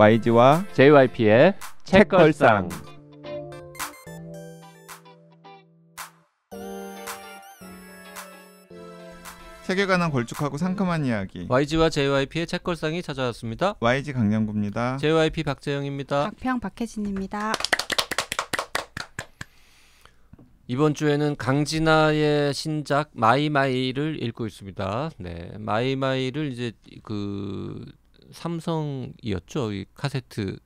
YG와 JYP의 책걸상. 책에 관한 걸쭉하고 상큼한 이야기. YG와 JYP의 책걸상이 찾아왔습니다. YG 강량구입니다. JYP 박재영입니다. 박평 박혜진입니다. 이번 주에는 강진아의 신작 마이마이를 읽고 있습니다. 네, 마이마이를 이제 그 삼성이었죠. 이 카세트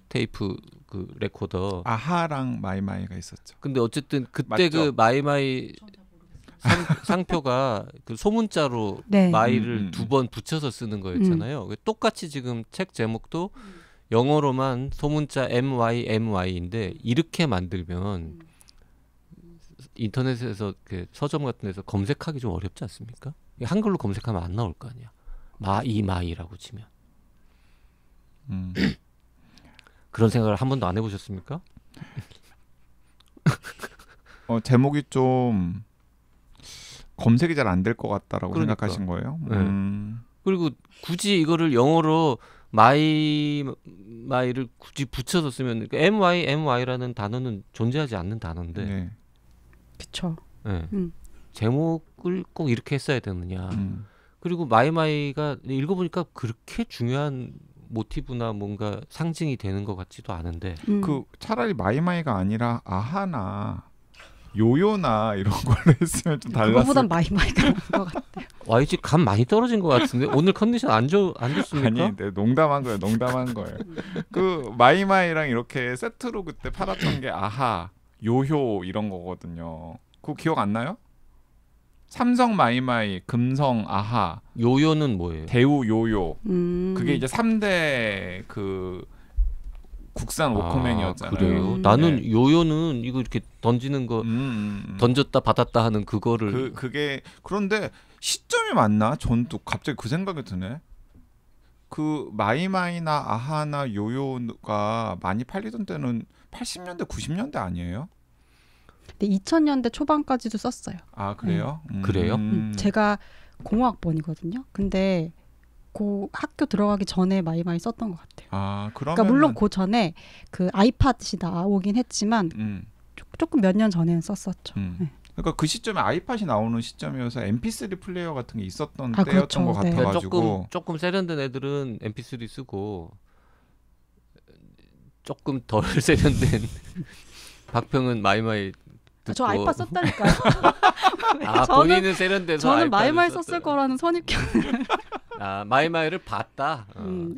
테이프 그 레코더. 아하랑 마이마이가 있었죠. 근데 어쨌든 그때 맞죠? 그 마이마이 상표가 그 소문자로 네. 마이를 두 번 붙여서 쓰는 거였잖아요. 똑같이 지금 책 제목도 영어로만 소문자 MYMY인데 이렇게 만들면 인터넷에서 그 서점 같은 데서 검색하기 좀 어렵지 않습니까? 한글로 검색하면 안 나올 거 아니야. 마이마이라고 치면. 그런 생각을 한 번도 안 해보셨습니까? 제목이 좀 검색이 잘 안 될 것 같다라고 그러니까. 생각하신 거예요? 네. 그리고 굳이 이거를 영어로 마이를 굳이 붙여서 쓰면 MYMY라는 단어는 존재하지 않는 단어인데 네. 그쵸. 네. 제목을 꼭 이렇게 했어야 되느냐. 그리고 마이마이가 읽어보니까 그렇게 중요한 모티브나 뭔가 상징이 되는 것 같지도 않은데 그 차라리 마이마이가 아니라 아하나 요요나 이런 걸로 했으면 좀 달랐을. 그거보단 마이마이가 나은 것 같아요. YG 감 많이 떨어진 것 같은데 오늘 컨디션 안 좋습니까? 아니, 네, 농담한 거예요. 그 마이마이랑 이렇게 세트로 그때 팔았던 게 아하, 요효 이런 거거든요. 그거 기억 안 나요? 삼성 마이마이, 금성 아하, 요요는 뭐예요? 대우 요요. 그게 이제 3대 그 국산 워크맨이었잖아요. 그래요? 나는 요요는 이거 이렇게 던지는 거 던졌다 받았다 하는 그거를 그게 그런데 시점이 맞나? 전 또 갑자기 그 생각이 드네. 그 마이마이나 아하나 요요가 많이 팔리던 때는 80년대 90년대 아니에요? 근데 2000년대 초반까지도 썼어요. 아 그래요? 그래요? 제가 공학번이거든요. 근데 그 학교 들어가기 전에 마이마이 썼던 것 같아요. 아 그러면 그러니까 물론 그 전에 그 아이팟이 나오긴 했지만 조금 몇 년 전에는 썼었죠. 네. 그러니까 그 시점에 아이팟이 나오는 시점이어서 MP3 플레이어 같은 게 있었던 아, 때였던 그렇죠. 것 네. 같아가지고 그러니까 조금 세련된 애들은 MP3 쓰고 조금 덜 세련된 박평은 마이마이 듣고. 저 아이팟 썼다니까요. 본인은 세련돼서 저는 마이마이 썼다. 썼을 거라는 선입견. 마이마이를 봤다.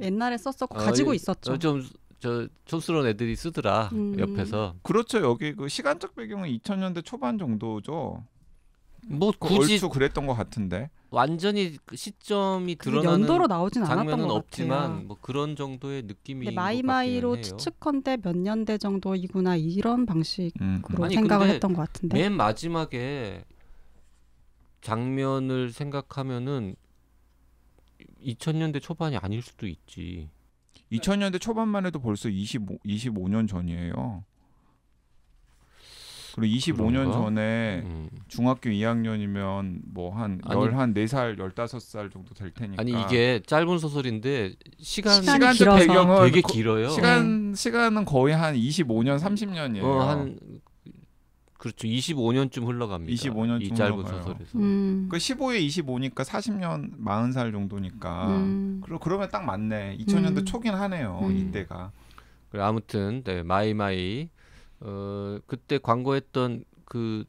옛날에 썼었고 가지고 있었죠. 좀 촌스러운 애들이 쓰더라 옆에서. 그렇죠. 여기 그 시간적 배경은 2000년대 초반 정도죠. 뭐 굳이 얼추 그랬던 것 같은데. 완전히 그 시점이 드러나는 연도로 나오진 않았던 장면은 것 없지만 같아요. 뭐 그런 정도의 느낌이. 근데 마이마이로 추측컨대 몇 년대 정도이구나 이런 방식으로 아니, 생각을 근데 했던 것 같은데. 맨 마지막에 장면을 생각하면은 2000년대 초반이 아닐 수도 있지. 2000년대 초반만 해도 벌써 25년 전이에요. 그리고 25년 그런가? 전에 중학교 2학년이면 뭐 한 14살, 15살 정도 될 테니까. 아니 이게 짧은 소설인데 시간적 길어서. 배경은 되게 길어요. 시간은 거의 한 25년, 30년이에요. 그렇죠. 25년쯤 흘러갑니다. 25년쯤 이 짧은 흘러가요. 소설에서. 그 15에 25니까 40년, 40살 정도니까. 그러면 딱 맞네. 2000년대 초긴 하네요. 이때가. 그래, 아무튼 네, 마이마이 그때 광고했던 그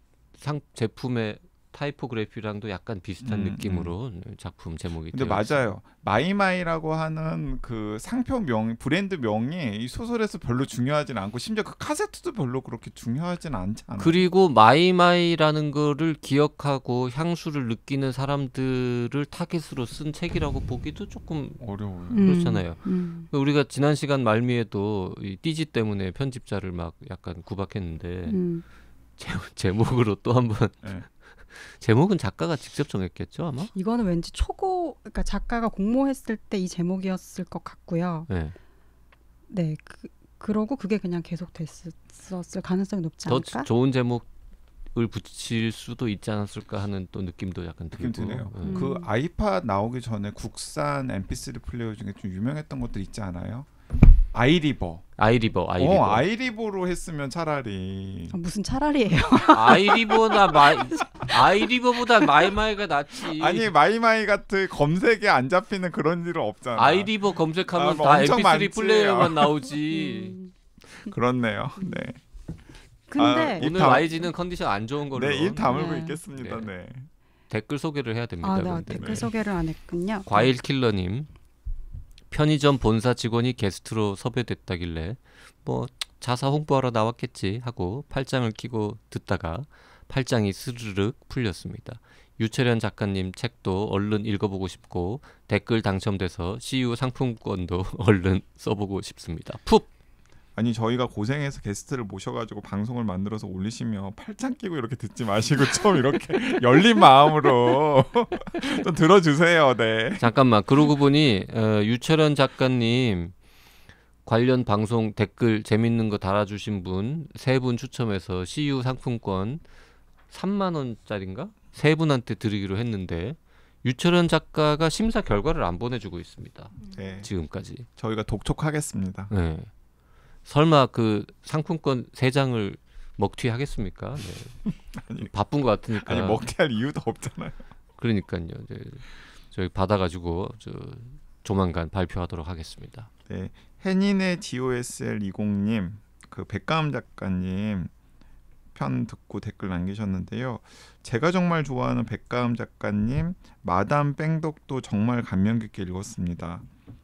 제품의 타이포그래피랑도 약간 비슷한 느낌으로 작품 제목이. 근데 맞아요. 마이마이라고 하는 그 상표 브랜드 명이 이 소설에서 별로 중요하진 않고 심지어 그 카세트도 별로 그렇게 중요하진 않지 않아요. 그리고 마이마이라는 거를 기억하고 향수를 느끼는 사람들을 타깃으로 쓴 책이라고 보기도 조금 어려워요. 그렇잖아요. 우리가 지난 시간 말미에도 이 띠지 때문에 편집자를 막 약간 구박했는데 제목으로 또 한번 네. 제목은 작가가 직접 정했겠죠 아마? 이거는 왠지 그러니까 작가가 공모했을 때 이 제목이었을 것 같고요. 네. 네, 그러고 그게 그냥 계속 됐었을 가능성이 높지 않을까? 더 좋은 제목을 붙일 수도 있지 않았을까 하는 또 느낌도 약간 들고. 느낌 드네요. 그 아이팟 나오기 전에 국산 MP3 플레이어 중에 좀 유명했던 것들 있지 않아요? 아이리버. 아이리버로 했으면 차라리. 무슨 차라리예요? 아이리버보다 마이마이가 낫지. 아니 마이마이 같은 검색에 안 잡히는 그런 일은 없잖아. 아이리버 검색하면 뭐 다 엄청 MP3 많지. 플레이어만 나오지. 그렇네요. 네. 근데 오늘 YG는 컨디션 안 좋은 걸로. 네, 입 다물고 네. 있겠습니다. 네. 댓글 소개를 해야 됩니다. 네, 댓글 소개를 안 했군요. 과일킬러님, 편의점 본사 직원이 게스트로 섭외됐다길래 뭐 자사 홍보하러 나왔겠지 하고 팔짱을 끼고 듣다가 팔짱이 스르륵 풀렸습니다. 유채련 작가님 책도 얼른 읽어보고 싶고 댓글 당첨돼서 CU 상품권도 얼른 써보고 싶습니다. 푹! 아니 저희가 고생해서 게스트를 모셔가지고 방송을 만들어서 올리시면 팔짱 끼고 이렇게 듣지 마시고 좀 이렇게 열린 마음으로 좀 들어주세요. 네. 잠깐만, 그러고 보니 유채련 작가님 관련 방송 댓글 재밌는 거 달아주신 분 3분 추첨해서 CU 상품권 3만 원짜리인가? 3분한테 드리기로 했는데 유철현 작가가 심사 결과를 안 보내주고 있습니다. 네. 지금까지. 저희가 독촉하겠습니다. 네. 설마 그 상품권 3장을 먹튀하겠습니까? 네. 아니, 바쁜 것 같으니까. 아니 먹튀할 이유도 없잖아요. 그러니까요. 네. 저희 받아가지고 조만간 발표하도록 하겠습니다. 네. 해닌의 GOSL20님, 그 백가음 작가님 편 듣고 댓글 남기셨는데요. 제가 정말 좋아하는 백가음 작가님 마담 뺑덕도 정말 감명 깊게 읽었습니다.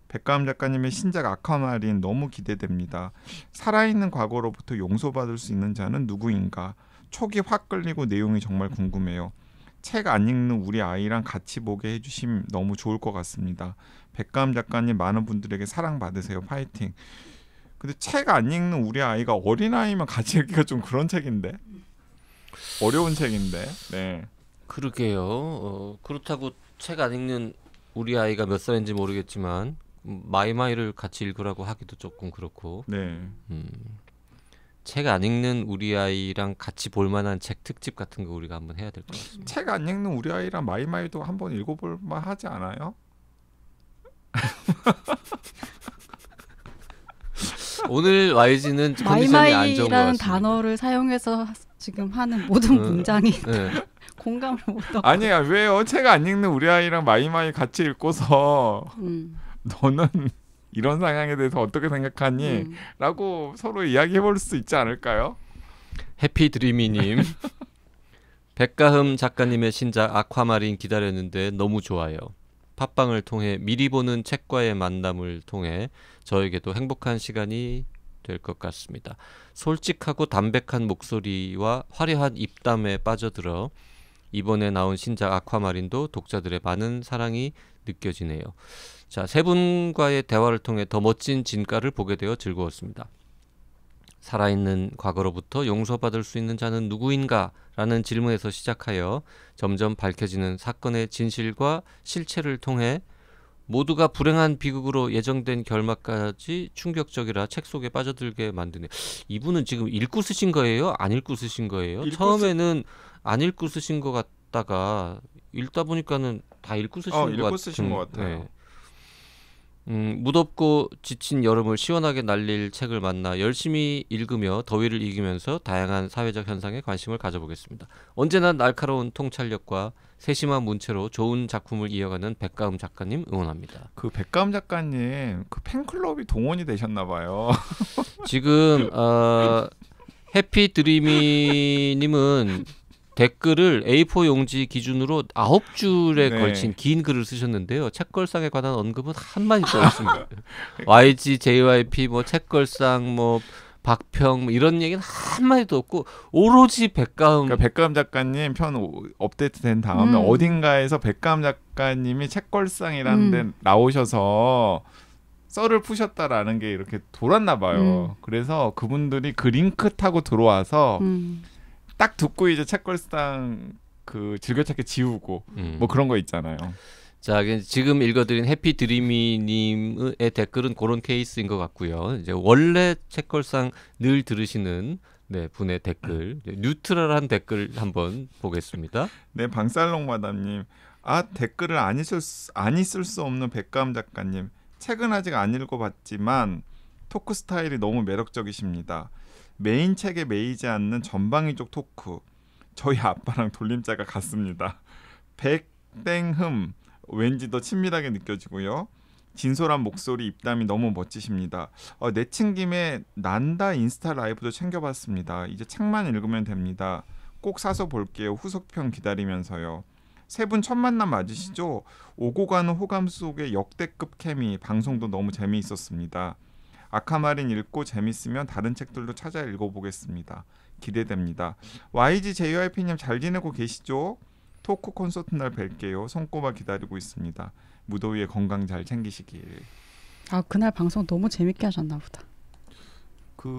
백가음 작가님의 신작 아쿠아마린 너무 기대됩니다. 살아있는 과거로부터 용서받을 수 있는 자는 누구인가? 촉이 확 끌리고 내용이 정말 궁금해요. 책 안 읽는 우리 아이랑 같이 보게 해주시면 너무 좋을 것 같습니다. 백가음 작가님 많은 분들에게 사랑받으세요. 파이팅. 근데 책 안 읽는 우리 아이가 어린아이면 같이 읽기가 좀 그런 책인데? 어려운 책인데. 네. 그러게요. 그렇다고 책 안 읽는 우리 아이가 몇 살인지 모르겠지만 마이마이를 같이 읽으라고 하기도 조금 그렇고. 네. 책 안 읽는 우리 아이랑 같이 볼 만한 책 특집 같은 거 우리가 한번 해야 될 것 같습니다. 책 안 읽는 우리 아이랑 마이마이도 한번 읽어볼 만하지 않아요? 오늘 YG는 컨디션이 안 좋은 것 마이마이라는 같습니다. 단어를 사용해서 지금 하는 모든 문장이 네. 공감을 못하고. 아니야 왜요? 책 안 읽는 우리 아이랑 마이마이 같이 읽고서 너는 이런 상황에 대해서 어떻게 생각하니? 라고 서로 이야기해볼 수 있지 않을까요? 해피드리미님 백가흠 작가님의 신작 아쿠아마린 기다렸는데 너무 좋아요. 팟빵을 통해 미리 보는 책과의 만남을 통해 저에게도 행복한 시간이 될 것 같습니다. 솔직하고 담백한 목소리와 화려한 입담에 빠져들어 이번에 나온 신작 아쿠아마린도 독자들의 많은 사랑이 느껴지네요. 자, 세 분과의 대화를 통해 더 멋진 진가를 보게 되어 즐거웠습니다. 살아있는 과거로부터 용서받을 수 있는 자는 누구인가? 라는 질문에서 시작하여 점점 밝혀지는 사건의 진실과 실체를 통해 모두가 불행한 비극으로 예정된 결말까지 충격적이라 책 속에 빠져들게 만드네요. 이분은 지금 읽고 쓰신 거예요? 안 읽고 쓰신 거예요? 처음에는 안 읽고 쓰신 것 같다가 읽다 보니까는 다 읽고 쓰신 것 읽고 쓰신 것 같아요. 네. 무덥고 지친 여름을 시원하게 날릴 책을 만나 열심히 읽으며 더위를 이기면서 다양한 사회적 현상에 관심을 가져보겠습니다. 언제나 날카로운 통찰력과 세심한 문체로 좋은 작품을 이어가는 백가음 작가님 응원합니다. 그 백가음 작가님 그 팬클럽이 동원이 되셨나 봐요. 지금 해피드리미님은 댓글을 A4 용지 기준으로 9줄에 네. 걸친 긴 글을 쓰셨는데요. 책걸상에 관한 언급은 한마디도 없습니다. YG, JYP, 뭐 책걸상, 뭐 박평 뭐 이런 얘기는 한마디도 없고 오로지 백가음. 그러니까 백가음 작가님 편 업데이트된 다음에 어딘가에서 백가음 작가님이 책걸상이라는 데 나오셔서 썰을 푸셨다라는 게 이렇게 돌았나 봐요. 그래서 그분들이 그 링크 타고 들어와서 딱 듣고 이제 책걸상 그 즐겨찾기 지우고 뭐 그런 거 있잖아요. 자, 지금 읽어드린 해피드리미님의 댓글은 그런 케이스인 것 같고요. 이제 원래 책걸상 늘 들으시는 분의 댓글, 뉴트럴한 댓글 한번 보겠습니다. 네, 방살롱 마담님, 댓글을 안 있을 수 없는 백가음 작가님, 책은 아직 안 읽어봤지만 토크 스타일이 너무 매력적이십니다. 메인 책에 매이지 않는 전방위적 토크. 저희 아빠랑 돌림자가 같습니다. 백땡흠 왠지 더 친밀하게 느껴지고요. 진솔한 목소리, 입담이 너무 멋지십니다. 내친 김에 난다 인스타 라이브도 챙겨봤습니다. 이제 책만 읽으면 됩니다. 꼭 사서 볼게요. 후속편 기다리면서요. 세 분 첫 만남 맞으시죠? 오고 가는 호감 속의 역대급 케미, 방송도 너무 재미있었습니다. 아카마린 읽고 재밌으면 다른 책들도 찾아 읽어보겠습니다. 기대됩니다. YG JYP님 잘 지내고 계시죠? 토크 콘서트 날 뵐게요. 손꼽아 기다리고 있습니다. 무더위에 건강 잘 챙기시길. 아 그날 방송 너무 재밌게 하셨나 보다.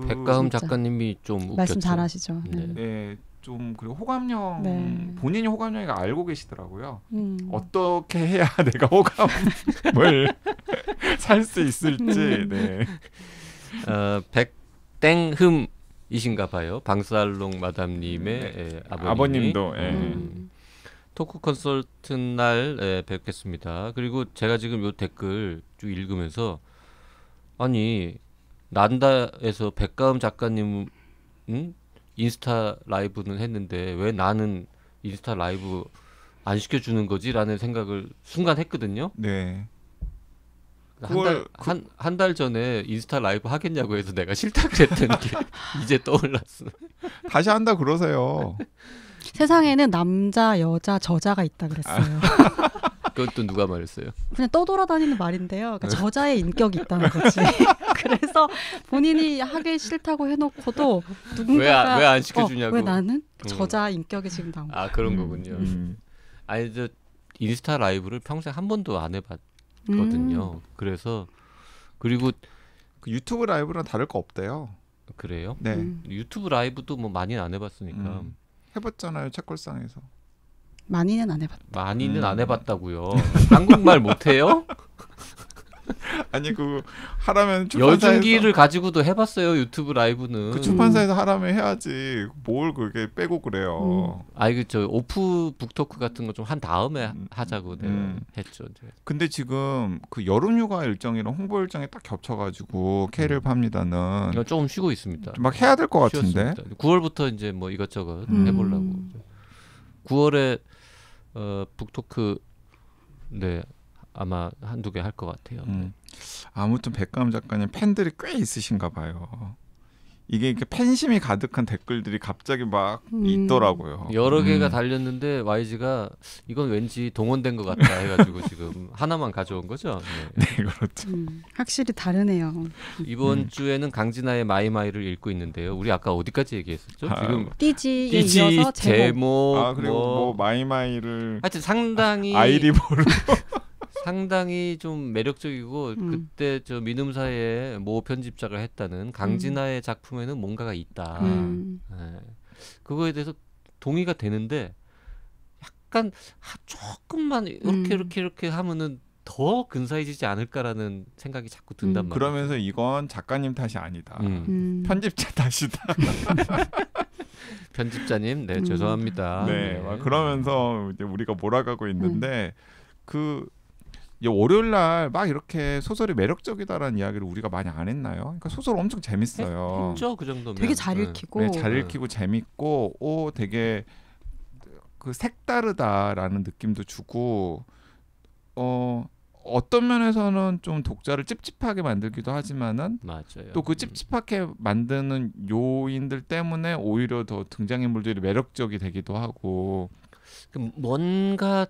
백가흠 진짜. 작가님이 좀 웃겼죠. 말씀 잘하시죠. 네. 네, 좀 그리고 호감형 네. 본인이 호감형이 알고 계시더라고요. 음. 어떻게 해야 내가 호감을 살 수 있을지. 네. 백땡흠이신가 봐요. 방살롱 마담님의 네. 아버님이. 아버님도. 예. 토크 컨설트 날 뵙겠습니다. 그리고 제가 지금 요 댓글 쭉 읽으면서 아니 난다에서 백가흠 작가님 인스타 라이브는 했는데 왜 나는 인스타 라이브 안 시켜주는 거지라는 생각을 순간 했거든요. 네. 한 달 전에 인스타 라이브 하겠냐고 해서 내가 싫다 그랬던 게 이제 떠올랐어. 다시 한다 그러세요. 세상에는 남자, 여자, 저자가 있다 그랬어요. 그것도 누가 말했어요? 그냥 떠돌아다니는 말인데요. 그러니까 저자의 인격이 있다는 거지. 그래서 본인이 하기 싫다고 해놓고도 누군가가 왜 안 시켜주냐고. 왜 나는 저자 인격이 지금 나온 거야. 아 그런 거군요. 아니 저 인스타 라이브를 평생 한 번도 안 해봤거든요. 그래서 그리고 그 유튜브 라이브랑 다를 거 없대요. 그래요? 네. 유튜브 라이브도 뭐 많이는 안 해봤으니까. 해봤잖아요, 책걸상에서. 많이는 안 해봤다. 많이는 안 해봤다고요. 한국말 못해요? 아니 그 하라면 출판사에서 여중기를 가지고도 해봤어요. 유튜브 라이브는. 그 출판사에서 하라면 해야지. 뭘 그렇게 빼고 그래요. 아이 그 오프 북토크 같은 거 좀 한 다음에 하자고 내가 했죠. 제가. 근데 지금 그 여름휴가 일정이랑 홍보 일정이 딱 겹쳐가지고 K를 팝니다는 이거 조금 쉬고 있습니다. 막 해야 될 것 같은데. 9월부터 이제 뭐 이것저것 해보려고. 9월에 북토크 네 아마 한두 개 할 것 같아요. 아무튼 백가흠 작가님 팬들이 꽤 있으신가 봐요. 이게 이렇게 팬심이 가득한 댓글들이 갑자기 막 있더라고요. 여러 개가 달렸는데 YG가 이건 왠지 동원된 것 같다 해가지고 지금 하나만 가져온 거죠. 네, 그렇죠. 확실히 다르네요. 이번 주에는 강진아의 마이마이를 읽고 있는데요. 우리 아까 어디까지 얘기했었죠? 지금 띠지에 띠지 이어서 제목. 아 그리고 뭐 마이마이를 하여튼 상당히 아이리보를 상당히 좀 매력적이고 그때 저 민음사의 모 편집자가 했다는 강진아의 작품에는 뭔가가 있다. 네. 그거에 대해서 동의가 되는데 약간 조금만 이렇게 하면은 더 근사해지지 않을까라는 생각이 자꾸 든단 말이에요. 그러면서 이건 작가님 탓이 아니다. 편집자 탓이다. 편집자님, 네 죄송합니다. 네, 막 그러면서 이제 우리가 몰아가고 있는데 그 월요일 날 막 이렇게 소설이 매력적이다라는 이야기를 우리가 많이 안 했나요? 그러니까 소설 엄청 재밌어요. 했죠, 그 정도면. 되게 잘 읽히고. 네, 잘 읽히고 재밌고, 되게 그 색다르다라는 느낌도 주고, 어떤 면에서는 좀 독자를 찝찝하게 만들기도 하지만은 맞아요. 또 그 찝찝하게 만드는 요인들 때문에 오히려 더 등장인물들이 매력적이 되기도 하고. 뭔가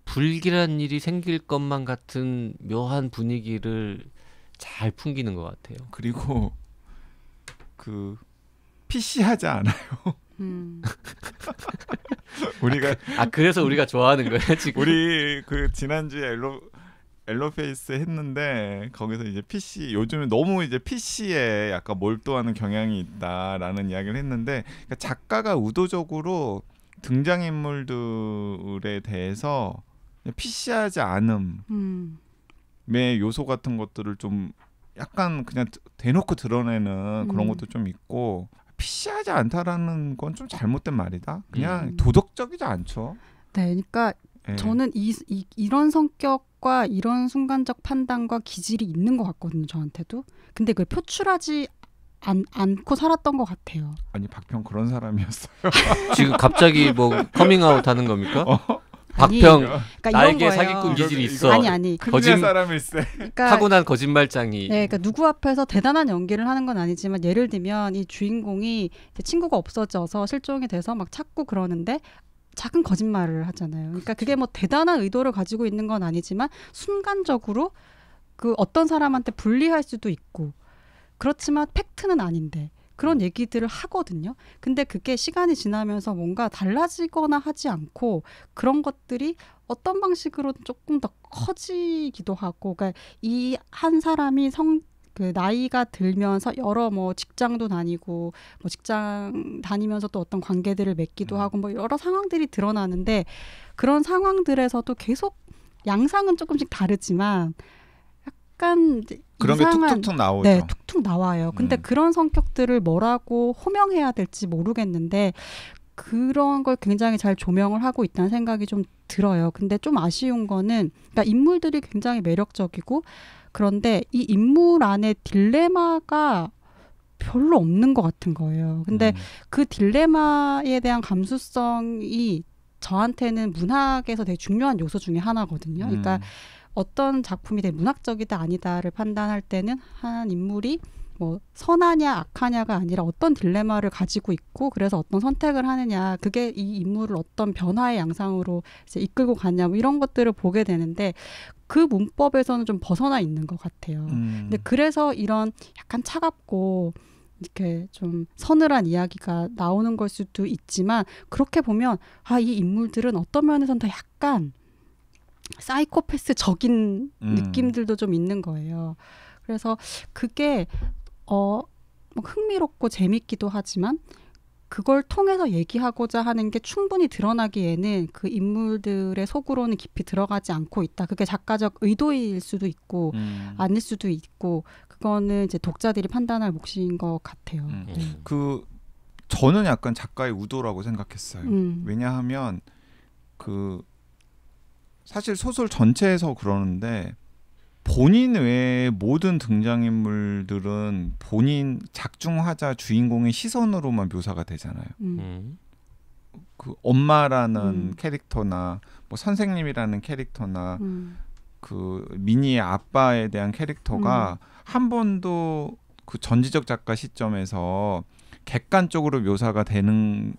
불길한 일이 생길 것만 같은 묘한 분위기를 잘 풍기는 것 같아요. 그리고 그 PC하지 않아요. 우리가 그래서 우리가 좋아하는 거예요 지금. 우리 그 지난주에 엘로페이스 했는데 거기서 이제 PC 요즘에 너무 이제 PC에 약간 몰두하는 경향이 있다라는 이야기를 했는데 그러니까 작가가 의도적으로 등장인물들에 대해서 PC하지 않음의 요소 같은 것들을 좀 약간 그냥 대놓고 드러내는 그런 것도 좀 있고 PC하지 않다라는 건 좀 잘못된 말이다. 그냥 도덕적이지 않죠. 네, 그러니까 예. 저는 이런 성격과 이런 순간적 판단과 기질이 있는 것 같거든요. 저한테도. 근데 그걸 표출하지 않고 살았던 것 같아요. 아니 박평 그런 사람이었어요. 지금 갑자기 뭐 커밍아웃 하는 겁니까? 아니, 박평 그러니까 나에게 이런 거예요. 사기꾼 기질이 이거- 있어. 아니. 큰일 사람일세. 그러니까 타고난 거짓말장이. 네, 그러니까 누구 앞에서 대단한 연기를 하는 건 아니지만 예를 들면 이 주인공이 이제 친구가 없어져서 실종이 돼서 막 찾고 그러는데 작은 거짓말을 하잖아요. 그러니까 그게 뭐 대단한 의도를 가지고 있는 건 아니지만 순간적으로 그 어떤 사람한테 불리할 수도 있고 그렇지만 팩트는 아닌데 그런 얘기들을 하거든요. 근데 그게 시간이 지나면서 뭔가 달라지거나 하지 않고 그런 것들이 어떤 방식으로 조금 더 커지기도 하고, 그러니까 이 한 사람이 그 나이가 들면서 여러 뭐 직장도 다니고 뭐 직장 다니면서 또 어떤 관계들을 맺기도 하고 뭐 여러 상황들이 드러나는데 그런 상황들에서도 계속 양상은 조금씩 다르지만 약간 이제 그런 게 이상한 툭툭툭 나오죠. 네, 툭툭 나와요. 근데 그런 성격들을 뭐라고 호명해야 될지 모르겠는데 그런 걸 굉장히 잘 조명을 하고 있다는 생각이 좀 들어요. 근데 좀 아쉬운 거는 그러니까 인물들이 굉장히 매력적이고 그런데 이 인물 안에 딜레마가 별로 없는 것 같은 거예요. 근데 그 딜레마에 대한 감수성이 저한테는 문학에서 되게 중요한 요소 중에 하나거든요. 그러니까 어떤 작품이 되게 문학적이다 아니다를 판단할 때는 한 인물이 뭐 선하냐 악하냐가 아니라 어떤 딜레마를 가지고 있고 그래서 어떤 선택을 하느냐 그게 이 인물을 어떤 변화의 양상으로 이제 이끌고 가냐 뭐 이런 것들을 보게 되는데 그 문법에서는 좀 벗어나 있는 것 같아요. 근데 그래서 이런 약간 차갑고 이렇게 좀 서늘한 이야기가 나오는 걸 수도 있지만 그렇게 보면 아, 이 인물들은 어떤 면에서는 더 약간 사이코패스적인 느낌들도 좀 있는 거예요. 그래서 그게 뭐 흥미롭고 재밌기도 하지만 그걸 통해서 얘기하고자 하는 게 충분히 드러나기에는 그 인물들의 속으로는 깊이 들어가지 않고 있다. 그게 작가적 의도일 수도 있고 아닐 수도 있고 그거는 이제 독자들이 판단할 몫인 것 같아요. 네. 그 저는 약간 작가의 의도라고 생각했어요. 왜냐하면 그 사실 소설 전체에서 그러는데 본인 외의 모든 등장인물들은 본인 작중하자 주인공의 시선으로만 묘사가 되잖아요. 그 엄마라는 캐릭터나 뭐 선생님이라는 캐릭터나 그 미니의 아빠에 대한 캐릭터가 한 번도 그 전지적 작가 시점에서 객관적으로 묘사가 되는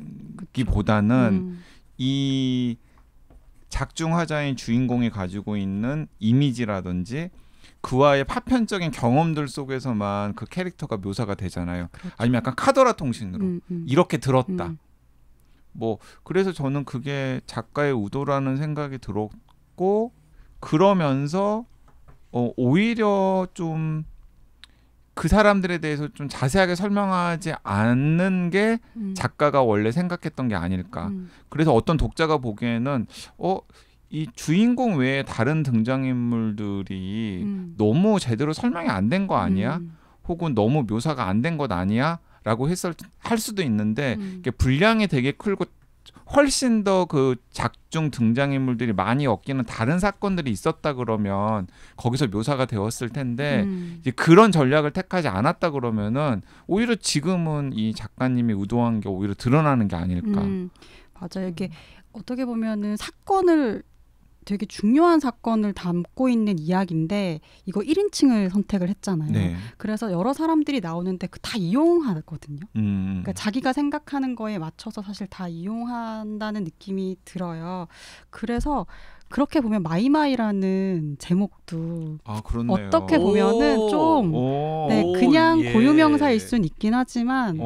기보다는 이 작중하자인 주인공이 가지고 있는 이미지라든지 그와의 파편적인 경험들 속에서만 그 캐릭터가 묘사가 되잖아요. 그렇죠. 아니면 약간 카더라 통신으로 이렇게 들었다. 뭐 그래서 저는 그게 작가의 의도라는 생각이 들었고 그러면서 오히려 좀 그 사람들에 대해서 좀 자세하게 설명하지 않는 게 작가가 원래 생각했던 게 아닐까. 그래서 어떤 독자가 보기에는 이 주인공 외에 다른 등장인물들이 너무 제대로 설명이 안 된 거 아니야? 혹은 너무 묘사가 안 된 것 아니야? 라고 할 수도 있는데 이게 분량이 되게 크고 훨씬 더 그 작중 등장인물들이 많이 엮이는 다른 사건들이 있었다 그러면 거기서 묘사가 되었을 텐데 이제 그런 전략을 택하지 않았다 그러면은 오히려 지금은 이 작가님이 의도한 게 오히려 드러나는 게 아닐까. 맞아요. 이게 어떻게 보면은 사건을 되게 중요한 사건을 담고 있는 이야기인데 이거 1인칭을 선택을 했잖아요. 네. 그래서 여러 사람들이 나오는데 그 다 이용하거든요. 그러니까 자기가 생각하는 거에 맞춰서 사실 다 이용한다는 느낌이 들어요. 그래서 그렇게 보면 마이마이라는 제목도 그렇네요. 어떻게 보면은 좀 그냥 예. 고유명사일 수는 있긴 하지만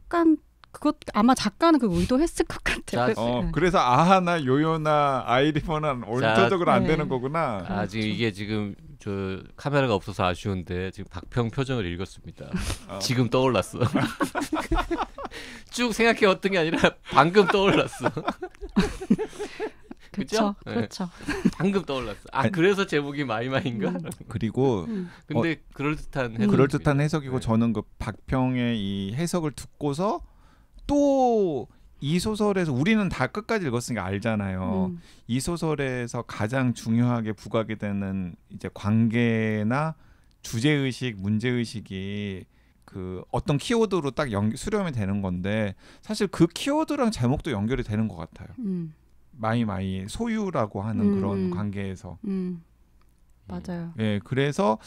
약간 그것 아마 작가는 그 의도했을 것 같아요. 그래서 아하나 요요나 아이리버는 원초적으로 안 되는 거구나. 지금 이게 지금 저 카메라가 없어서 아쉬운데 지금 박평 표정을 읽었습니다. 지금 떠올랐어. 쭉 생각해 왔던 게 아니라 방금 떠올랐어. 그렇죠. 네. 그렇죠. 방금 떠올랐어. 그래서 제목이 마이마인가? 그리고 근데 그럴듯한 해석이고 네. 저는 그 박평의 이 해석을 듣고서 또 이 소설에서 우리는 다 끝까지 읽었으니까 알잖아요. 이 소설에서 가장 중요하게 부각이 되는 이제 관계나 주제의식, 문제의식이 그 어떤 키워드로 딱 수렴이 되는 건데 사실 그 키워드랑 제목도 연결이 되는 것 같아요. 마이마이 소유라고 하는 그런 관계에서. 맞아요. 예, 그래서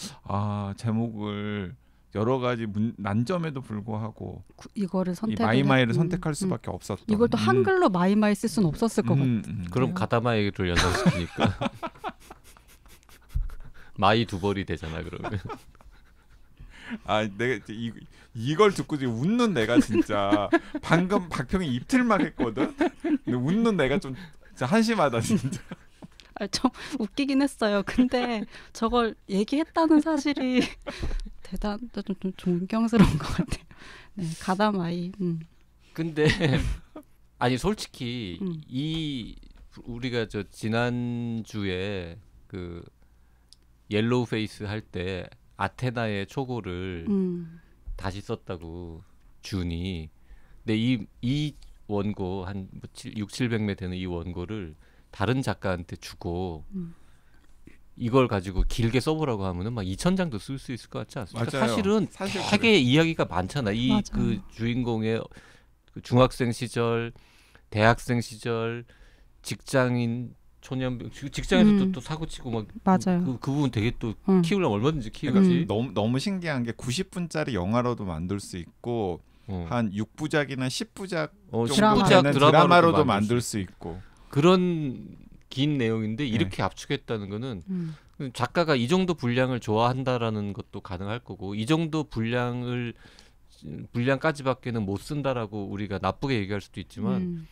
제목을 여러 가지 난점에도 불구하고 이거를 이 마이마이를 선택할 수밖에 없었던. 이걸 또 한글로 마이마이 쓸 수는 없었을 것 같아요. 그럼 가다마이를 연상시키니까 마이 두 벌이 되잖아 그러면. 내가 이걸 듣고 지금 웃는 내가 진짜 방금 박평이 입틀막 했거든. 근데 웃는 내가 좀 진짜 한심하다 진짜. 좀 웃기긴 했어요. 근데 저걸 얘기했다는 사실이 좀 존경스러운 것 같아요. 네, 가다마이. 근데 아니 솔직히 이 우리가 저 지난 주에 그 옐로우 페이스 할 때 아테나의 초고를 다시 썼다고 준이. 근데 이 원고 한 600~700매 되는 이 원고를 다른 작가한테 주고 이걸 가지고 길게 써보라고 하면은 막 2000장도 쓸 수 있을 것 같지 않습니까? 맞아요. 사실은 되게 그래. 이야기가 많잖아. 이 그 주인공의 그 중학생 시절, 대학생 시절, 직장인 초년 직장에서 또 사고 치고 막 맞아요. 그 부분 되게 또 키우려면 얼마든지 키우지. 그러니까 너무 신기한 게 90분짜리 영화로도 만들 수 있고 한 6부작이나 10부작 정도 되는 드라마로도 만들 수 있고 그런 긴 내용인데 이렇게 압축했다는 거는 작가가 이 정도 분량을 좋아한다라는 것도 가능할 거고 이 정도 분량까지밖에는 못 쓴다라고 우리가 나쁘게 얘기할 수도 있지만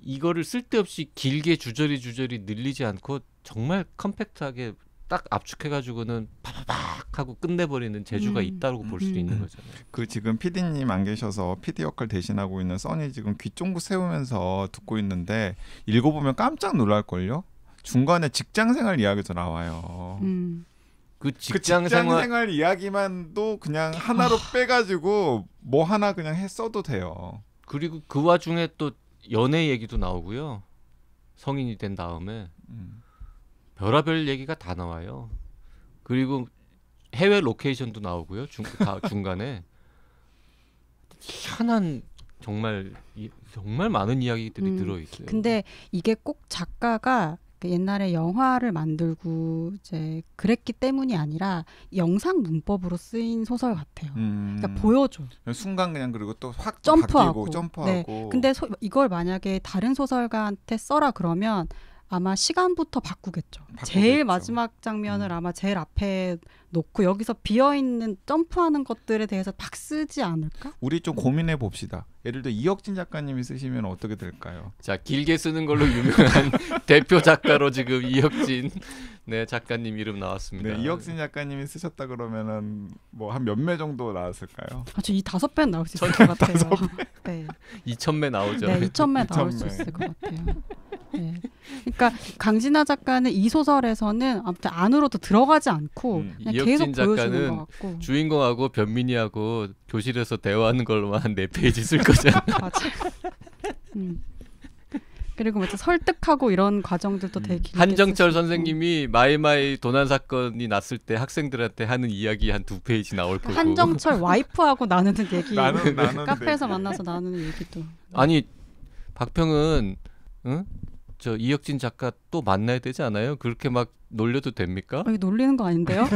이거를 쓸데없이 길게 주저리 늘리지 않고 정말 컴팩트하게 딱 압축해가지고는 파바박 하고 끝내버리는 재주가 있다고 볼 수도 있는 거잖아요. 그 지금 PD님 안 계셔서 PD 역할 대신하고 있는 써니 지금 귀 쫑긋 세우면서 듣고 있는데 읽어보면 깜짝 놀랄걸요? 중간에 직장생활 이야기도 나와요. 그 직장생활 이야기만도 그냥 하나로 빼가지고 뭐 하나 그냥 써도 돼요. 그리고 그 와중에 또 연애 얘기도 나오고요. 성인이 된 다음에 별의별 얘기가 다 나와요. 그리고 해외 로케이션도 나오고요. 중간에 희한한 정말 많은 이야기들이 들어있어요. 근데 이게 꼭 작가가 옛날에 영화를 만들고 이제 그랬기 때문이 아니라 영상 문법으로 쓰인 소설 같아요. 그러니까 보여줘. 순간 그냥 그리고 또 확 점프하고. 점프하고. 네. 근데 이걸 만약에 다른 소설가한테 써라 그러면 아마 시간부터 바꾸겠죠. 제일 마지막 장면을 아마 제일 앞에 놓고 여기서 비어있는 점프하는 것들에 대해서 막 쓰지 않을까? 우리 좀 고민해 봅시다. 예를 들어 이혁진 작가님이 쓰시면 어떻게 될까요? 자, 길게 쓰는 걸로 유명한 대표 작가로 지금 이혁진 작가님 이름 나왔습니다. 네, 이혁진 작가님이 쓰셨다 그러면은 뭐 한 몇 매 정도 나왔을까요? 저 이 5배는 나올 수 있을 것 같아요. 네. 2000매 나오죠. 네, 2000매 나올 수 있을 것 같아요. 네. 그러니까 강진아 작가는 이 소설에서는 아무튼 안으로도 들어가지 않고 그냥 계속 보여주는 것 같고 주인공하고 변민이하고 교실에서 대화하는 걸로만 한 4페이지 쓸 거잖아. 맞아요. 그리고 뭐 설득하고 이런 과정들도 되게 길게 한정철 선생님이 마이마이 도난 사건이 났을 때 학생들한테 하는 이야기 한 2페이지 나올 거고 한정철 와이프하고 나누는 얘기 나누는 카페에서 만나서 나누는 얘기도 아니 박평은 저 이혁진 작가 또 만나야 되지 않아요? 그렇게 막 놀려도 됩니까? 여기 놀리는 거 아닌데요?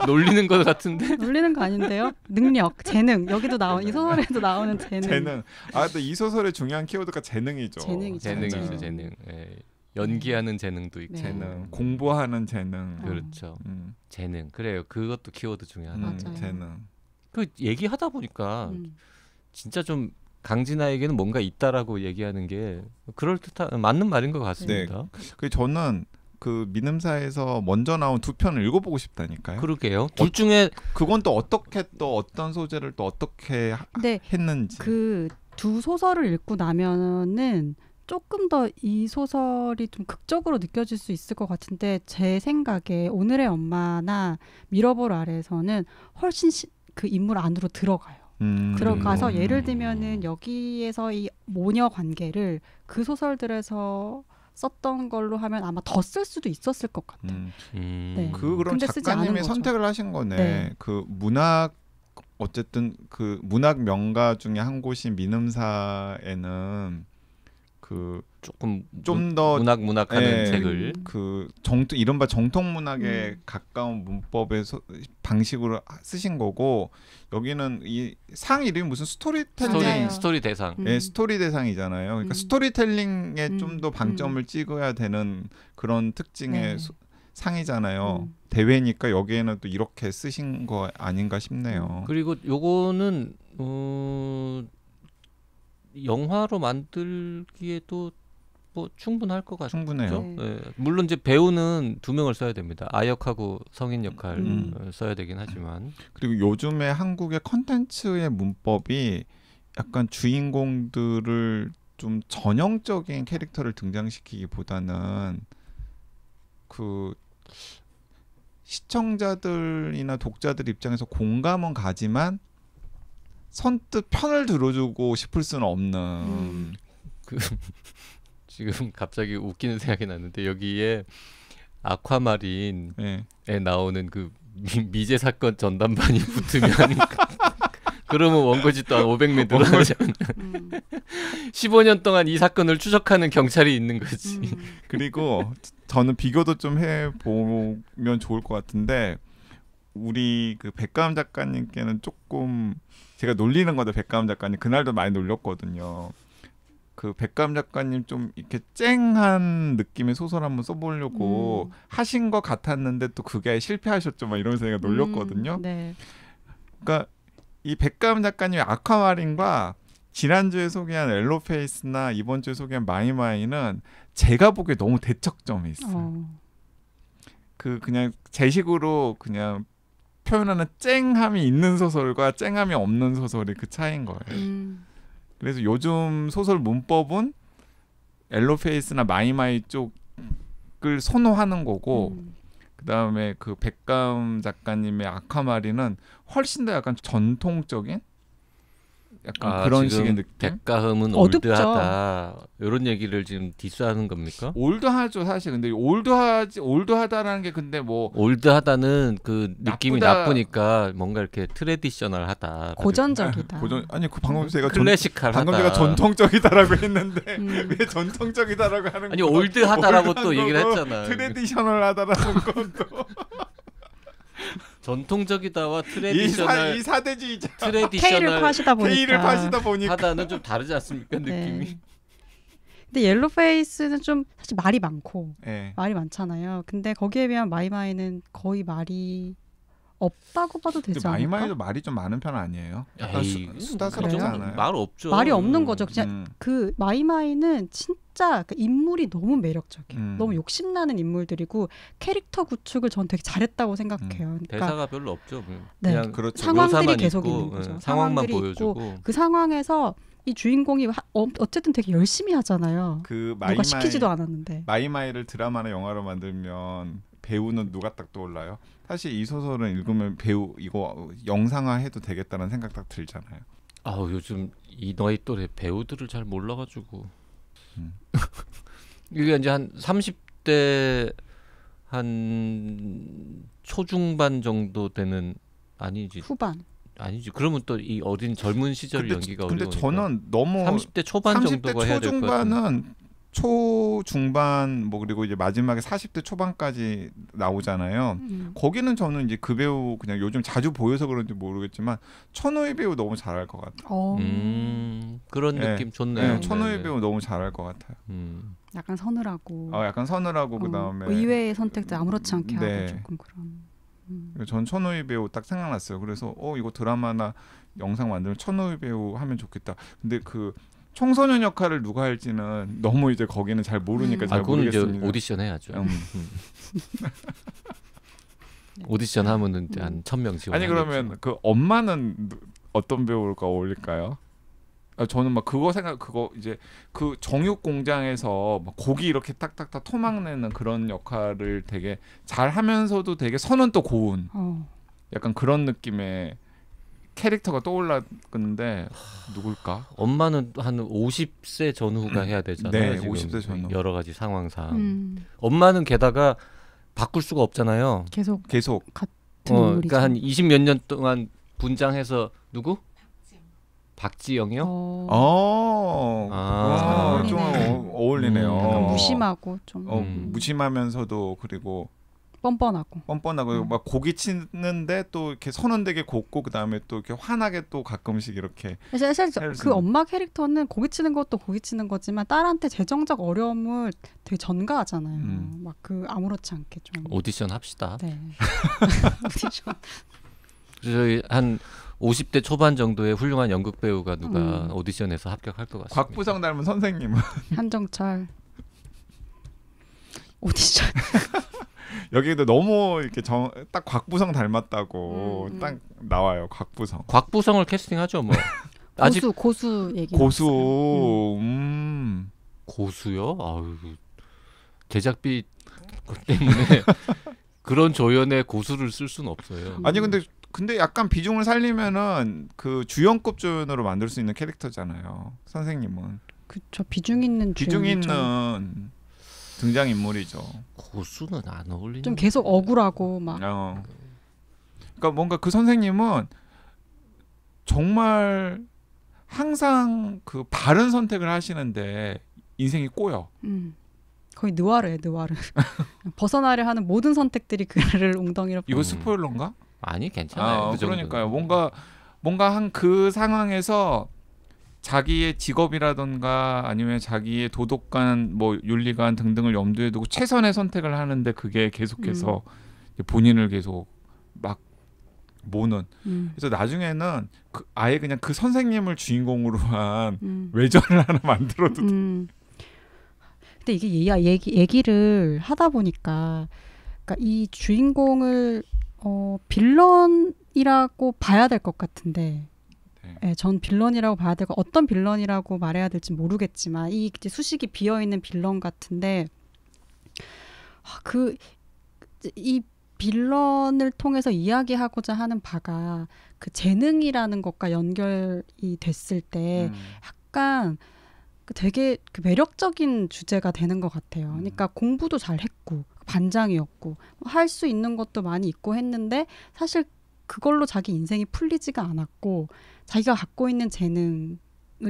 놀리는 것 같은데? 놀리는 거 아닌데요? 능력, 재능 여기도 나온 이 소설에도 나오는 재능. 또 이 소설의 중요한 키워드가 재능이죠. 재능이죠, 재능. 예. 연기하는 재능도 있고, 재능, 공부하는 재능. 그렇죠. 재능. 그래요. 그것도 키워드 중에 하나. 재능. 그 얘기하다 보니까 진짜 좀 강진아에게는 뭔가 있다라고 얘기하는 게 그럴듯한 맞는 말인 것 같습니다. 네. 저는 그 민음사에서 먼저 나온 2편을 읽어보고 싶다니까요. 그러게요. 둘 중에 그건 또 어떻게 또 어떤 소재를 또 어떻게 했는지. 그 두 소설을 읽고 나면은 조금 더 이 소설이 좀 극적으로 느껴질 수 있을 것 같은데 제 생각에 오늘의 엄마나 미러볼 아래에서는 훨씬 그 인물 안으로 들어가요. 들어가서 예를 들면은 여기에서 이 모녀 관계를 그 소설들에서 썼던 걸로 하면 아마 더 쓸 수도 있었을 것 같아요. 네. 그 그럼 근데 쓰지 않은 작가님이 거죠. 선택을 하신 거네. 네. 그 문학 어쨌든 그 문학 명가 중에 한 곳인 민음사에는 그 조금 좀 더 문학하는 예, 책을 그 이른바 정통 문학에 가까운 문법의 방식으로 쓰신 거고 여기는 이 상 이름이 무슨 스토리텔링 맞아요. 스토리 대상. 예, 스토리 대상이잖아요. 그러니까 스토리텔링에 좀 더 방점을 음. 찍어야 되는 그런 특징의 네. 상이잖아요. 대회니까 여기에는 또 이렇게 쓰신 거 아닌가 싶네요. 그리고 요거는 영화로 만들기에도 뭐 충분할 것 같죠. 충분해요. 네. 예. 물론 이제 배우는 2명을 써야 됩니다. 아역하고 성인 역할 음. 써야 되긴 하지만 그리고 요즘에 한국의 컨텐츠의 문법이 약간 주인공들을 좀 전형적인 캐릭터를 등장시키기보다는 그 시청자들이나 독자들 입장에서 공감은 가지만 선뜻 편을 들어주고 싶을 수는 없는 지금 갑자기 웃기는 생각이 났는데 여기에 아쿠아마린에 예. 나오는 그 미제 사건 전담반이 붙으면 그러면 원고지 또한 500명 늘어나잖아. 15년 동안 이 사건을 추적하는 경찰이 있는 거지. 그리고 저는 비교도 좀 해보면 좋을 것 같은데 우리 그 백가음 작가님께는 조금 제가 놀리는 거죠. 백가음 작가님 그날도 많이 놀렸거든요. 그 백가음 작가님 좀 이렇게 쨍한 느낌의 소설 한번 써보려고 하신 것 같았는데 또 그게 실패하셨죠. 막 이러면서 제가 놀렸거든요. 네. 그러니까 이 백가음 작가님의 아쿠아마린과 지난주에 소개한 엘로페이스나 이번 주에 소개한 마이마이는 제가 보기에 너무 대척점에 있어요. 그 그냥 제 식으로 그냥 표현하는 쨍함이 있는 소설과 쨍함이 없는 소설이 그 차이인 거예요. 그래서 요즘 소설 문법은 엘로페이스나 마이마이 쪽을 선호하는 거고 그다음에 그 백가음 작가님의 아쿠아마린은 훨씬 더 약간 전통적인 약간 그런 식의 느낌. 백가음은 어둡죠. 올드하다 이런 얘기를 지금 디스하는 겁니까? 올드하죠 사실. 근데 올드하다라는 게 근데 뭐 올드하다는 그 느낌이 나쁘다. 나쁘니까 뭔가 이렇게 트레디셔널하다. 고전적이다. 아니 그 방금 제가 클래식하다. 방금 제가 전통적이다라고 했는데 왜 전통적이다라고 하는 아니 거야? 올드하다라고 또 올드한 얘기를 거고 했잖아. 트레디셔널하다라는 것도 전통적이다와 트레디셔널 이 사대주의자 K를 트레디셔널 파시다 보니까. K를 파시다 보니까 하다는 좀 다르지 않습니까 느낌이? 네. 근데 옐로페이스는 좀 사실 말이 많고 네. 말이 많잖아요. 근데 거기에 비하면 마이마이는 거의 말이 없다고 봐도 되지 근데 않을까? 마이마이도 말이 좀 많은 편 아니에요? 약간 에이, 수다스럽지 그래요? 않아요? 말 없죠. 말이 없는 거죠. 그냥 그 마이마이는 진짜 그 인물이 너무 매력적이에요. 너무 욕심나는 인물들이고 캐릭터 구축을 전 되게 잘했다고 생각해요. 그러니까 대사가 별로 없죠. 네. 그냥 그렇죠. 상황들이 묘사만 계속 있고, 있는 거죠. 상황만 상황들이 보여주고. 그 상황에서 이 주인공이 어쨌든 되게 열심히 하잖아요. 그 누가 시키지도 않았는데. 마이마이를 드라마나 영화로 만들면 배우는 누가 딱 떠올라요? 사실 이 소설은 읽으면 배우 이거 영상화해도 되겠다는 생각 딱 들잖아요. 아우 요즘 이 나이 또래 배우들을 잘 몰라가지고 이게 이제 한 30대 한 초중반 정도 되는 아니지 후반. 아니지 그러면 또 이 어린 젊은 시절 연기가 근데 어려우니까 저는 너무 30대 초반 30대 정도가 해야 될 것 같은데 초중반은 초중반 뭐 그리고 이제 마지막에 40대 초반까지 나오잖아요. 거기는 저는 이제 그 배우 그냥 요즘 자주 보여서 그런지 모르겠지만 천우희 배우 너무 잘할 것 같아요. 그런 네. 느낌 좋네요. 네, 천우희 네. 배우 너무 잘할 것 같아요. 약간 서늘하고. 약간 서늘하고 그다음에 의외의 선택도 아무렇지 않게 네. 하고 조금 그런. 전 천우희 배우 딱 생각났어요. 그래서 이거 드라마나 영상 만들면 천우희 배우 하면 좋겠다. 근데 그 청소년 역할을 누가 할지는 너무 이제 거기는 잘 모르니까 잘 그건 이제 모르겠습니다. 오디션 해야죠. 오디션 하면은 이제 한 1,000명 지원. 아니 그러면 그 엄마는 어떤 배우가 어울릴까요? 저는 막 그거 이제 그 정육 공장에서 막 고기 이렇게 딱딱딱 토막내는 그런 역할을 되게 잘 하면서도 되게 선은 또 고운 약간 그런 느낌의 캐릭터가 떠올랐는데 누굴까? 엄마는 한 50세 전후가 해야 되잖아요. 네, 지금 50세 전후. 여러 가지 상황상. 엄마는 게다가 바꿀 수가 없잖아요. 계속 같은 인물이죠. 그러니까 한 20몇 년 동안 분장해서 누구? 박지영이요? 좀 어울리네. 어울리네요. 약간 무심하고 좀 무심하면서도 그리고 뻔뻔하고 막 고기 치는데 또 이렇게 선언되게 곱고 그 다음에 또 이렇게 환하게 또 가끔씩 이렇게. 사실 그 엄마 캐릭터는 고기 치는 것도 고기 치는 거지만 딸한테 재정적 어려움을 되게 전가하잖아요. 막 그 아무렇지 않게 좀 오디션 합시다. 네. 오디션. 저희 한 50대 초반 정도의 훌륭한 연극 배우가 누가 오디션에서 합격할 것 같습니다. 곽부성 닮은 선생님은 한정철 오디션. 여기도 너무 이렇게 딱 곽부성 닮았다고 딱 나와요. 곽부성. 곽부성을 캐스팅하죠 뭐. 아직 고수 얘기. 고수. 고수요? 아유, 제작비 때문에 그런 조연의 고수를 쓸 수는 없어요. 아니 근데 약간 비중을 살리면은 그 주연급 조연으로 만들 수 있는 캐릭터잖아요. 선생님은. 그렇죠. 비중 있는 등장 인물이죠. 고수는 안 어울리는. 좀 계속 억울하고 막. 그러니까 뭔가 그 선생님은 정말 항상 그 바른 선택을 하시는데 인생이 꼬여. 거의 느와르예요, 느와르. 벗어나려 하는 모든 선택들이 그를 웅덩이로. 이거 스포일러인가? 아니 괜찮아요. 그러니까요. 뭔가 한 그 상황에서 자기의 직업이라던가 아니면 자기의 도덕관, 뭐 윤리관 등등을 염두에 두고 최선의 선택을 하는데 그게 계속해서 본인을 계속 막 모는. 그래서 나중에는 아예 그냥 그 선생님을 주인공으로 한 외전을 하나 만들어도. 근데 이게 얘기를 하다 보니까, 그러니까 이 주인공을 빌런이라고 봐야 될 것 같은데. 네, 전 빌런이라고 봐야 되고 어떤 빌런이라고 말해야 될지 모르겠지만 이 이제 수식이 비어 있는 빌런 같은데 이 빌런을 통해서 이야기하고자 하는 바가 그 재능이라는 것과 연결이 됐을 때 약간 되게 매력적인 주제가 되는 것 같아요. 그러니까 공부도 잘했고 반장이었고 할 수 있는 것도 많이 있고 했는데 사실 그걸로 자기 인생이 풀리지가 않았고 자기가 갖고 있는 재능을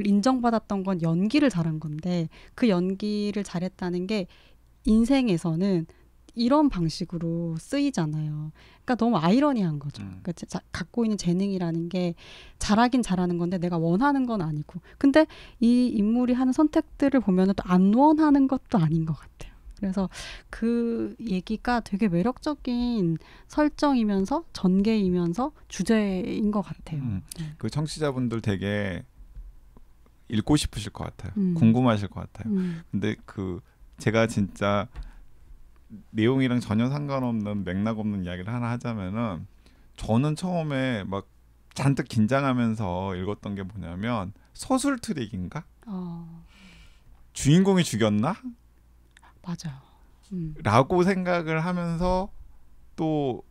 인정받았던 건 연기를 잘한 건데 그 연기를 잘했다는 게 인생에서는 이런 방식으로 쓰이잖아요. 그러니까 너무 아이러니한 거죠. 그러니까 갖고 있는 재능이라는 게 잘하긴 잘하는 건데 내가 원하는 건 아니고 근데 이 인물이 하는 선택들을 보면 또 안 원하는 것도 아닌 것 같아요. 그래서 그 얘기가 되게 매력적인 설정이면서 전개이면서 주제인 것 같아요. 그 청취자분들 되게 읽고 싶으실 것 같아요. 궁금하실 것 같아요. 근데 제가 진짜 내용이랑 전혀 상관없는 맥락 없는 이야기를 하나 하자면은 저는 처음에 막 잔뜩 긴장하면서 읽었던 게 뭐냐면 서술 트릭인가? 주인공이 죽였나? 맞아요. 라고 생각을 하면서 또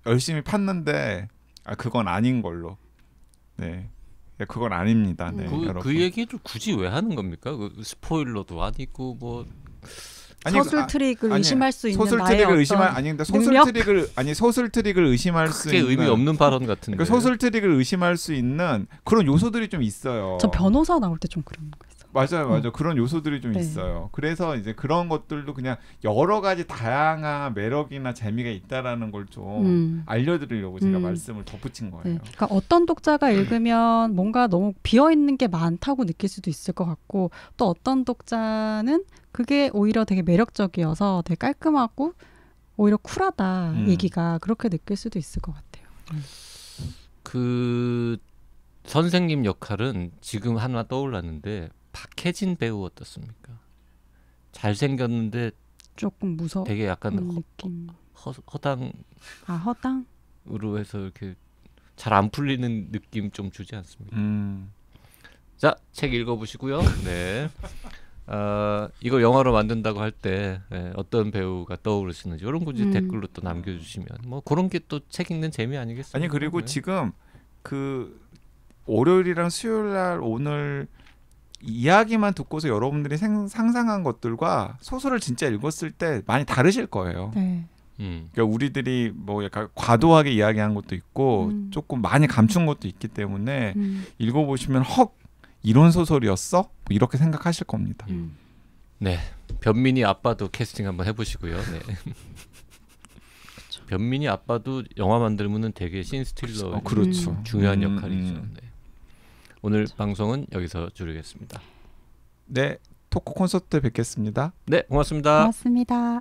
열심히 팠는데 그건 아닌 걸로. 네, 그건 아닙니다. 네, 그 얘기를 굳이 왜 하는 겁니까? 스포일러도 아니고 뭐. 서술 트릭을 의심할 수 있는 소설 나의 트릭을 어떤 소설 트릭을 의심할 수 있는 의미 없는 발언 같은데. 그러니까 소설 트릭을 의심할 수 있는 그런 요소들이 좀 있어요. 저 변호사 나올 때 좀 그런 거 있어요. 맞아요. 그런 요소들이 좀 있어요. 그래서 이제 그런 것들도 그냥 여러 가지 다양한 매력이나 재미가 있다라는 걸 좀 알려드리려고 제가 말씀을 덧붙인 거예요. 네. 그러니까 어떤 독자가 읽으면 뭔가 너무 비어 있는 게 많다고 느낄 수도 있을 것 같고 또 어떤 독자는 그게 오히려 되게 매력적이어서 되게 깔끔하고 오히려 쿨하다 얘기가 그렇게 느낄 수도 있을 것 같아요. 그 선생님 역할은 지금 하나 떠올랐는데 박혜진 배우 어떻습니까? 잘생겼는데 조금 무서워. 되게 약간 느낌. 허당. 허당으로 해서 이렇게 잘 안 풀리는 느낌 좀 주지 않습니까? 자, 책 읽어보시고요. 네. 이걸 영화로 만든다고 할 때 어떤 배우가 떠오르시는지 이런 거 이제 댓글로 또 남겨주시면 뭐 그런 게 또 책 읽는 재미 아니겠습니까? 아니 그리고 네. 지금 그 월요일이랑 수요일 날 오늘 이야기만 듣고서 여러분들이 상상한 것들과 소설을 진짜 읽었을 때 많이 다르실 거예요. 네. 그러니까 우리들이 뭐 약간 과도하게 이야기한 것도 있고 조금 많이 감춘 것도 있기 때문에 읽어보시면 헉 이런 소설이었어? 뭐 이렇게 생각하실 겁니다. 네, 변민이 아빠도 캐스팅 한번 해보시고요. 네. 변민이 아빠도 영화 만들면은 되게 신스틸러 그렇죠. 중요한 역할이죠. 네. 오늘 방송은 여기서 줄이겠습니다. 네, 토크 콘서트 때 뵙겠습니다. 네, 고맙습니다. 고맙습니다.